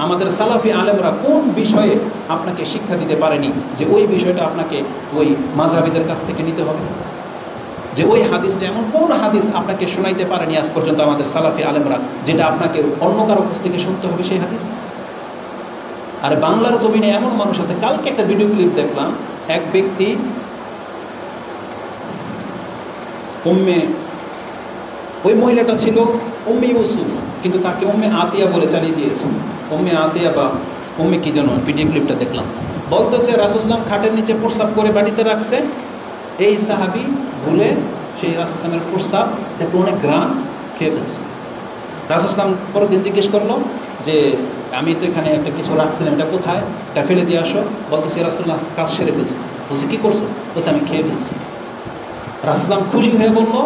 আমাদের সালাফি আলেমরা কোন বিষয়ে আপনাকে শিক্ষা দিতে পারেনি যে ওই বিষয়টা আপনাকে ওই মাযহাবিদের কাছ থেকে নিতে হবে, যে ওই হাদিসটা এমন কোন হাদিস আপনাকে শোনাইতে পারেনি আজ পর্যন্ত আমাদের সালাফি আলেমরা যেটা আপনাকে অন্য কারো কাছ থেকে শুনতে হবে সেই হাদিস। আর বাংলার জমিনে এমন মানুষ আছে, কালকে একটা ভিডিও ক্লিপ দেখলাম, এক ব্যক্তি ওই মহিলাটা ছিল উম্মে ইউসুফ, কিন্তু তাকে উম্মে আতিয়া বলে চালিয়ে দিয়েছে। উম্মে আতিয়া বা উম্মে কি যেন, ভিডিও ক্লিপটা দেখলাম। বলতেছে রাসূল সাল্লাল্লাহু আলাইহি ওয়াসাল্লাম খাটের নিচে প্রস্রাব করে বাড়িতে রাখছে, এই সাহাবী ভুলে সেই রাসূল সাল্লাল্লাহু আলাইহি ওয়াসাল্লামের প্রস্রাব একটু অনেক গ্রাম খেয়ে ফেলছে। রাসূল সাল্লাল্লাহু আলাইহি ওয়াসাল্লাম পরের দিন জিজ্ঞেস করলো যে আমি তো এখানে একটা কিছু রাখছিলাম, এটা কোথায়, এটা ফেলে দিয়ে আসো। বলতেছে রাসূলুল্লাহ কাজ সেরে ফেলছি। বলছে কী করছো? বলছে আমি খেয়ে ফেলছি। রাসূল সাল্লাল্লাহু আলাইহি ওয়াসাল্লাম খুশি হয়ে বললো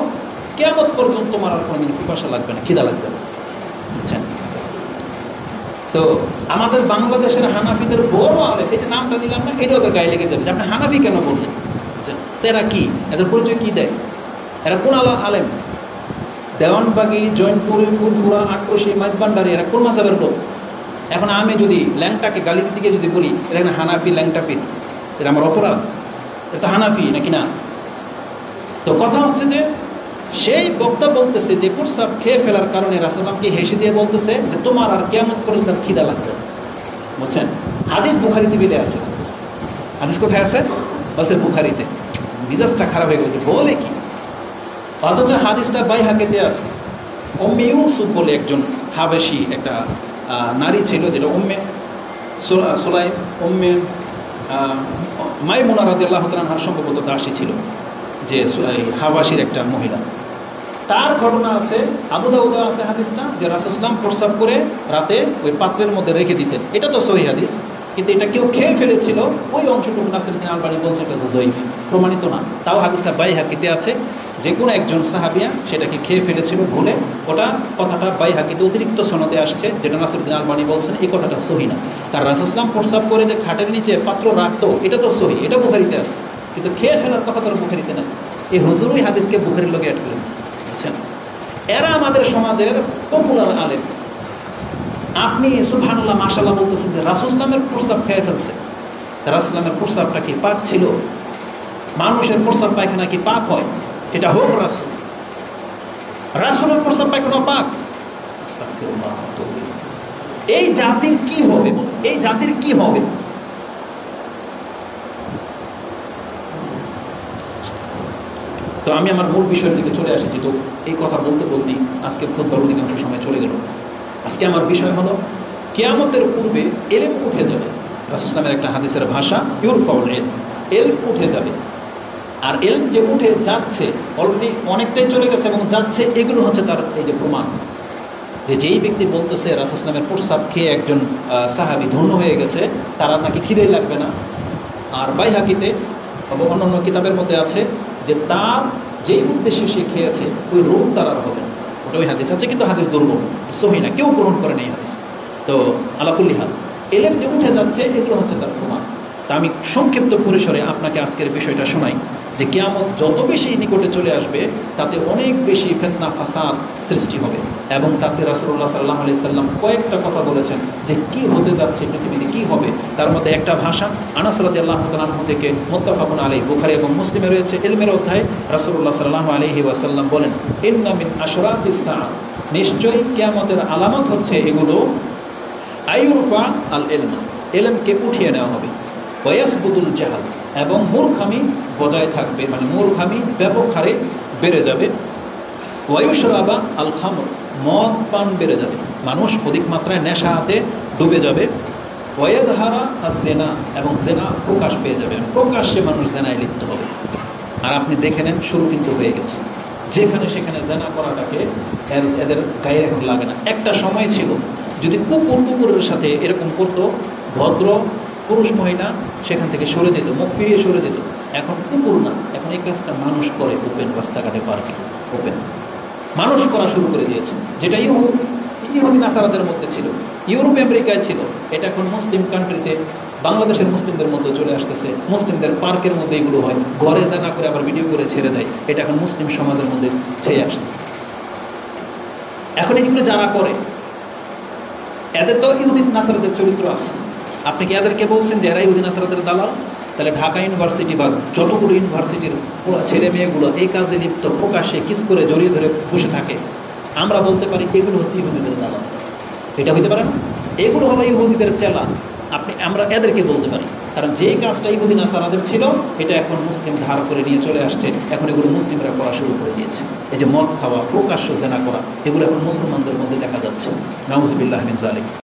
কিয়ামত পর্যন্ত তোমার আর কোনোদিন পিপাসা লাগবে না, খিদা লাগবে না। বুঝছেন? তো আমাদের বাংলাদেশের হানাফিদের বড় আলেম, এই যে নামটা নিলাম না, এটা ওদের গায়ে লেগে যাবে যে আপনি হানাফি কেন বললেন। এরা কি, এদের পরিচয় কী দেয়, এরা কোন আলেম? দেওয়ানবাগি, জৈনপুরি, ফুলফুরা, আটরশি, মাইজবান্ডারি, এরা কোন মাযহাবের লোক? এখন আমি যদি ল্যাংটাকে গালি দিতে গিয়ে যদি বলি এটা এখানে হানাফি ল্যাংটাপিত, এটা আমার অপরাধ? এটা তো হানাফি নাকি না? তো কথা হচ্ছে যে সেই বক্তা বলতেছে যে প্রস্রাব খেয়ে ফেলার কারণে রাসূলুল্লাহকে হেসে দিয়ে বলতেছে যে তোমার আর কিয়ামত পর্যন্ত খিদা লাগবে। বুঝছেন? হাদিস বুখারীতে মিলে আছে। হাদিস কোথায় আছে? বলছে বুখারীতে। মিজাজটা খারাপ হয়ে গেছে, বলে কি? অথচ হাদিসটা বাইহাকিতে আছে। উম্মে ইউসুফ বলে একজন হাবেশি একটা নারী ছিল, যেটা উম্মে সুলাইম, উম্মে মাইমুনা রাদিয়াল্লাহু তাআলা আনহার সম্ভবত দাসী ছিল, যে হাবাসির একটা মহিলা। তার ঘটনা আছে, আবু দাউদে আছে হাদিসটা, যে রাসূল সাল্লাল্লাহু আলাইহি ওয়াসাল্লাম প্রস্রাব করে রাতে ওই পাত্রের মধ্যে রেখে দিতেন। এটা তো সহিহ হাদিস, কিন্তু এটা কেউ খেয়ে ফেলেছিল, ওই অংশটুকু নাসিরউদ্দিন আলবানী বলছে এটা জয়ীফ, প্রমাণিত না। তাও হাদিসটা বাইহাকিতে আছে, যে কোনো একজন সাহাবিয়া সেটাকে খেয়ে ফেলেছিল ভুলে। ওটা কথাটা বাইহাকিতে অতিরিক্ত সনদে আসছে, যেটা নাসিরউদ্দিন আলবানী বলছেন এই কথাটা সহি না। কারণ রাসূল সাল্লাল্লাহু আলাইহি ওয়াসাল্লাম প্রস্রাব করে যে খাটের নিচে পাত্র রাখতো, এটা তো সহি, এটা বুখারীতে আছে, কিন্তু খেয়ে ফেলার কথা তো বুখারীতে না। এই হুজুরই হাদিসকে বুখারীর লগে অ্যাড করে দিচ্ছে। বুঝছেন? এরা আমাদের সমাজের পপুলার আলেম। আপনি সুবহানাল্লাহ মাশাআল্লাহ বলতেছেন যে রাসূল সাল্লাল্লাহু আলাইহি ওয়াসাল্লামের প্রস্রাব খেয়ে ফেলছে। রাসূল সাল্লাল্লাহু আলাইহি ওয়াসাল্লামের প্রস্রাবটা কি পাক ছিল? মানুষের প্রস্রাব পায়খানা কি পাক হয়? এটা হোক রাসূলের প্রস্রাব পায়খানা পাক? আস্তাগফিরুল্লাহ। এই জাতির কি হবে? এই জাতির কি হবে? তো আমি আমার মূল বিষয়ের দিকে চলে আসছি। তো এই কথা বলতে বলতেই আজকে খুতবার অধিকাংশ সময় চলে গেল। আজকে আমার বিষয় হলো কিয়ামতের পূর্বে এলম উঠে যাবে। রাসূল সাল্লাল্লাহু আলাইহি ওয়াসাল্লামের একটা হাদিসের ভাষা ইউরফাউল ইলম, এলম উঠে যাবে। আর এলম যে উঠে যাচ্ছে, অলরেডি অনেকটাই চলে গেছে এবং যাচ্ছে, এগুলো হচ্ছে তার এই যে প্রমাণ, যে যেই ব্যক্তি বলতেছে রাসূল সাল্লাল্লাহু আলাইহি ওয়াসাল্লামের প্রস্রাব খেয়ে একজন সাহাবী ধন্য হয়ে গেছে, তারা নাকি খিদেই লাগবে না। আর বাইহাকিতে এবং অন্যান্য কিতাবের মধ্যে আছে যে তার যেই উদ্দেশ্যে সে খেয়েছে ওই রোগ তার আর হবে না। ওটা ওই হাদিস আছে, কিন্তু হাদিস দুর্বল, সহি না, কেউ গ্রহণ করে এই হাদিস। তো আলা কুল্লি হাল এলেম যে উঠে যাচ্ছে, এগুলো হচ্ছে তার প্রমাণ। তা আমি সংক্ষিপ্ত পরিসরে আপনাকে আজকের বিষয়টা শোনাই যে কিয়ামত যত বেশি নিকটে চলে আসবে, তাতে অনেক বেশি ফিতনা ফাসাদ সৃষ্টি হবে। এবং তাতে রাসূলুল্লাহ সাল্লাল্লাহু আলাইহি সাল্লাম কয়েকটা কথা বলেছেন যে কি হতে যাচ্ছে, পৃথিবীতে কি হবে। তার মধ্যে একটা ভাষা আনাস রাদিয়াল্লাহু তাআলা আনহু থেকে মুত্তাফাকুন আলাইহি, বুখারী এবং মুসলিমে রয়েছে। ইলমের অধ্যায় রাসূলুল্লাহ সাল্লাল্লাহু আলাইহি ওয়াসাল্লাম বলেন, ইন্না মিন আশরাতিস সাআ, নিশ্চয়ই কিয়ামতের আলামত হচ্ছে এগুলো, আইয়ুরফা আল ইলম, ইলমকে উঠিয়ে নেওয়া হবে, ওয়ায়াসবুতুল জাহাল, এবং মূর্খামি বজায় থাকবে, মানে মূর্খামি ব্যাপক হারে বেড়ে যাবে, ওয়ায়ুশরাবা আল খামর, মদ পান বেড়ে যাবে, মানুষ অধিক মাত্রায় নেশাতে ডুবে যাবে, ওয়ায়াদহারা আজ-জিনা, এবং জেনা প্রকাশ পেয়ে যাবে, প্রকাশ্যে মানুষ জেনায় লিপ্ত হবে। আর আপনি দেখে নেন, শুরু কিন্তু হয়ে গেছে, যেখানে সেখানে জেনা করাটাকে এদের গায়ে এখন লাগে না। একটা সময় ছিল যদি কুকুরের সাথে এরকম করতো, ভদ্র পুরুষ মহিলা সেখান থেকে সরে যেত, মুখ ফিরিয়ে সরে যেত। এখন কুকুর না, এখন এই কাজটা মানুষ করে, ওপেন রাস্তাঘাটে, পার্কে ওপেন মানুষ করা শুরু করে দিয়েছে। যেটা ইহুদি নাসারাদের মধ্যে ছিল, ইউরোপ আমেরিকায় ছিল, এটা এখন মুসলিম কান্ট্রিতে, বাংলাদেশের মুসলিমদের মধ্যে চলে আসতেছে। মুসলিমদের পার্কের মধ্যে এগুলো হয়, ঘরে জানা করে আবার ভিডিও করে ছেড়ে দেয়। এটা এখন মুসলিম সমাজের মধ্যে ছেয়ে আসতেছে। এখন এইগুলো যারা করে, এদের তো ইহুদি নাসারাদের চরিত্র আছে। আপনি কি এদেরকে বলছেন যে এরা ইহুদি নাসারাদের দালাল? তাহলে ঢাকা ইউনিভার্সিটি বা যতগুলো ইউনিভার্সিটির ছেলে মেয়েগুলো এই কাজে লিপ্ত, প্রকাশ্যে কিস করে জড়িয়ে ধরে বসে থাকে, আমরা বলতে পারি এগুলো হচ্ছে ইহুদিদের দালাল? এটা হইতে পারে না। এগুলো হলো ইহুদিদের চেলা, আমরা এদেরকে বলতে পারি। কারণ যে কাজটা ইহুদি নাসারাদের ছিল, এটা এখন মুসলিম ধার করে নিয়ে চলে আসছে, এখন এগুলো মুসলিমরা করা শুরু করে দিয়েছে। এই যে মদ খাওয়া, প্রকাশ্য জেনা করা, এগুলো এখন মুসলমানদের মধ্যে দেখা যাচ্ছে। নাউজুবিল্লাহ মিন যালিক।